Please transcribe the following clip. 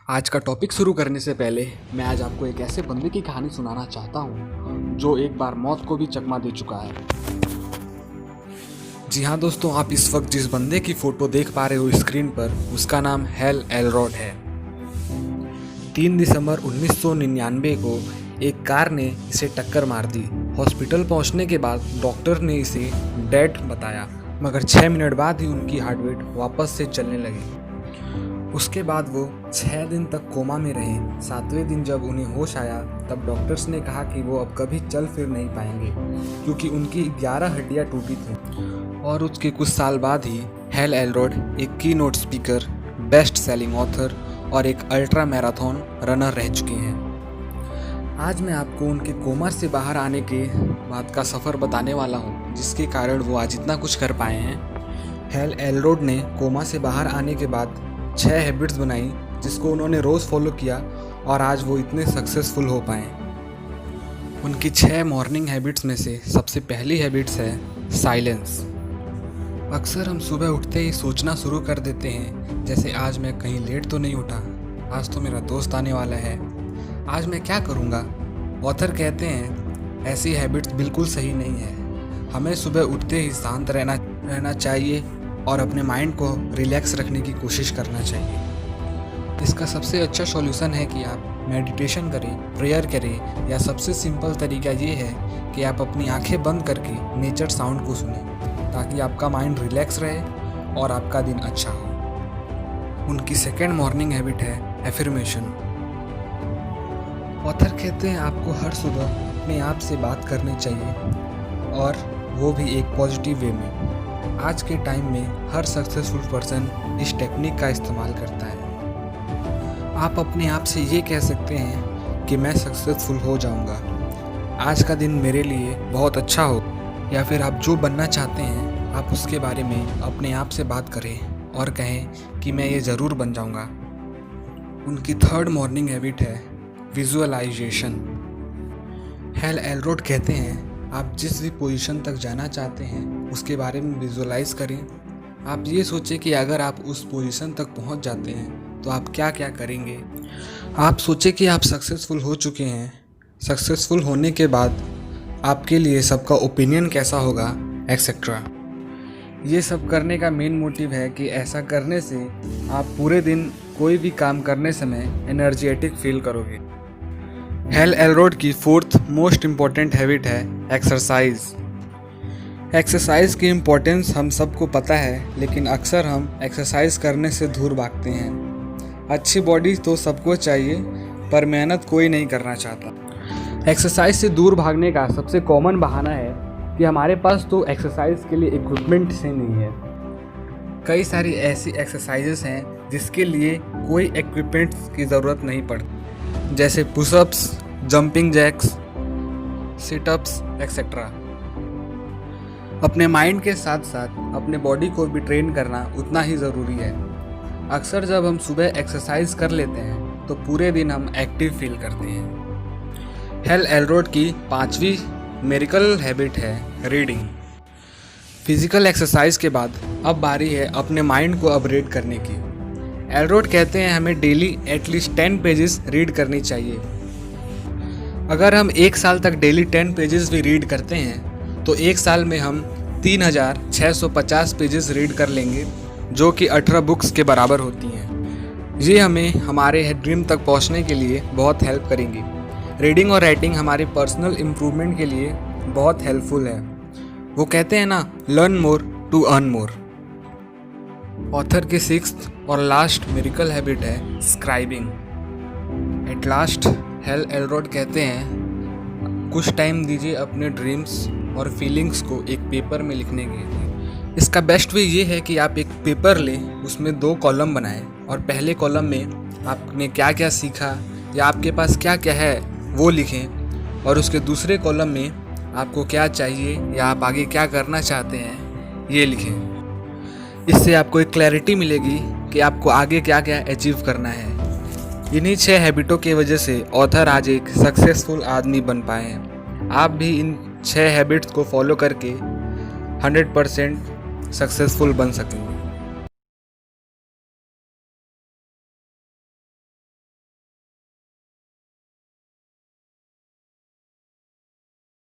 आज का टॉपिक शुरू करने से पहले मैं आज आपको एक ऐसे बंदे की कहानी सुनाना चाहता हूँ जो एक बार मौत को भी चकमा दे चुका है। जी हाँ दोस्तों, आप इस वक्त जिस बंदे की फोटो देख पा रहे हो स्क्रीन पर, उसका नाम हैल एलरॉड है। 3 दिसंबर 1999 को एक कार ने इसे टक्कर मार दी। हॉस्पिटल पहुंचने के बाद डॉक्टर ने इसे डेड बताया, मगर 6 मिनट बाद ही उनकी हार्ट बीट वापस से चलने लगी। उसके बाद वो 6 दिन तक कोमा में रहे। 7वें दिन जब उन्हें होश आया तब डॉक्टर्स ने कहा कि वो अब कभी चल फिर नहीं पाएंगे क्योंकि उनकी 11 हड्डियां टूटी थीं। और उसके कुछ साल बाद ही हैल एलरॉड एक की note speaker, best selling author और एक अल्ट्रा मैराथन रनर रह चुके हैं। आज मैं आपको उनके कोमा से बाहर आने के बाद का सफ़र बताने वाला हूँ, जिसके कारण वो आज इतना कुछ कर पाए हैं। हैल एलरॉड ने कोमा से बाहर आने के बाद 6 हैबिट्स बनाई जिसको उन्होंने रोज़ फॉलो किया और आज वो इतने सक्सेसफुल हो पाए। उनकी 6 मॉर्निंग हैबिट्स में से सबसे पहली हैबिट्स है साइलेंस। अक्सर हम सुबह उठते ही सोचना शुरू कर देते हैं, जैसे आज मैं कहीं लेट तो नहीं उठा, आज तो मेरा दोस्त आने वाला है, आज मैं क्या करूँगा। ऑथर कहते हैं ऐसी हैबिट्स बिल्कुल सही नहीं है। हमें सुबह उठते ही शांत रहना चाहिए और अपने माइंड को रिलैक्स रखने की कोशिश करना चाहिए। इसका सबसे अच्छा सॉल्यूशन है कि आप मेडिटेशन करें, प्रेयर करें, या सबसे सिंपल तरीका ये है कि आप अपनी आंखें बंद करके नेचर साउंड को सुनें, ताकि आपका माइंड रिलैक्स रहे और आपका दिन अच्छा हो। उनकी सेकेंड मॉर्निंग हैबिट है एफर्मेशन। ऑथर कहते हैं आपको हर सुबह अपने आप से बात करनी चाहिए, और वो भी एक पॉजिटिव वे में। आज के टाइम में हर सक्सेसफुल पर्सन इस टेक्निक का इस्तेमाल करता है। आप अपने आप से ये कह सकते हैं कि मैं सक्सेसफुल हो जाऊंगा, आज का दिन मेरे लिए बहुत अच्छा हो, या फिर आप जो बनना चाहते हैं आप उसके बारे में अपने आप से बात करें और कहें कि मैं ये ज़रूर बन जाऊंगा। उनकी थर्ड मॉर्निंग हैबिट है विजुअलाइजेशन। हैल एलरॉड कहते हैं आप जिस भी पोजीशन तक जाना चाहते हैं उसके बारे में विजुअलाइज करें। आप ये सोचें कि अगर आप उस पोजीशन तक पहुंच जाते हैं तो आप क्या क्या करेंगे। आप सोचें कि आप सक्सेसफुल हो चुके हैं। सक्सेसफुल होने के बाद आपके लिए सबका ओपिनियन कैसा होगा, एक्सेट्रा। ये सब करने का मेन मोटिव है कि ऐसा करने से आप पूरे दिन कोई भी काम करने समय एनर्जेटिक फील करोगे। हैल एलरॉड की 4th मोस्ट इम्पॉर्टेंट हैबिट है एक्सरसाइज। एक्सरसाइज की इम्पोर्टेंस हम सबको पता है, लेकिन अक्सर हम एक्सरसाइज करने से दूर भागते हैं। अच्छी बॉडी तो सबको चाहिए, पर मेहनत कोई नहीं करना चाहता। एक्सरसाइज से दूर भागने का सबसे कॉमन बहाना है कि हमारे पास तो एक्सरसाइज के लिए इक्विपमेंट से नहीं है। कई सारी ऐसी एक्सरसाइजेस हैं जिसके लिए कोई इक्विपमेंट्स की ज़रूरत नहीं पड़ती, जैसे pushups, jumping jacks, sit-ups etcetera. अपने माइंड के साथ साथ अपने बॉडी को भी ट्रेन करना उतना ही ज़रूरी है। अक्सर जब हम सुबह एक्सरसाइज कर लेते हैं तो पूरे दिन हम एक्टिव फील करते हैं। हैल एलरॉड की 5वीं मिरेकल हैबिट है रीडिंग। फिजिकल एक्सरसाइज के बाद अब बारी है अपने माइंड को अपग्रेड करने की। एलरॉड कहते हैं हमें डेली एटलीस्ट 10 पेजेस रीड करनी चाहिए। अगर हम 1 साल तक डेली 10 पेजेस भी रीड करते हैं तो 1 साल में हम 3650 पेजेस रीड कर लेंगे, जो कि 18 बुक्स के बराबर होती हैं। ये हमें हमारे ड्रीम तक पहुंचने के लिए बहुत हेल्प करेंगी। रीडिंग और राइटिंग हमारे पर्सनल इम्प्रूवमेंट के लिए बहुत हेल्पफुल है। वो कहते हैं ना, learn more to earn more. Author की 6th और लास्ट मिरेकल हैबिट है scribing. At last Hal Elrod कहते हैं कुछ टाइम दीजिए अपने ड्रीम्स और फीलिंग्स को एक पेपर में लिखने के लिए। इसका बेस्ट वे ये है कि आप एक पेपर लें, उसमें 2 कॉलम बनाएं, और पहले कॉलम में आपने क्या क्या सीखा या आपके पास क्या क्या है वो लिखें, और उसके दूसरे कॉलम में आपको क्या चाहिए या आप आगे क्या करना चाहते हैं ये लिखें। इससे आपको एक क्लैरिटी मिलेगी कि आपको आगे क्या क्या अचीव करना है। इन्हीं 6 हैबिटों की वजह से ऑथर आज एक सक्सेसफुल आदमी बन पाए हैं। आप भी इन 6 हैबिट्स को फॉलो करके 100% सक्सेसफुल बन सकेंगे।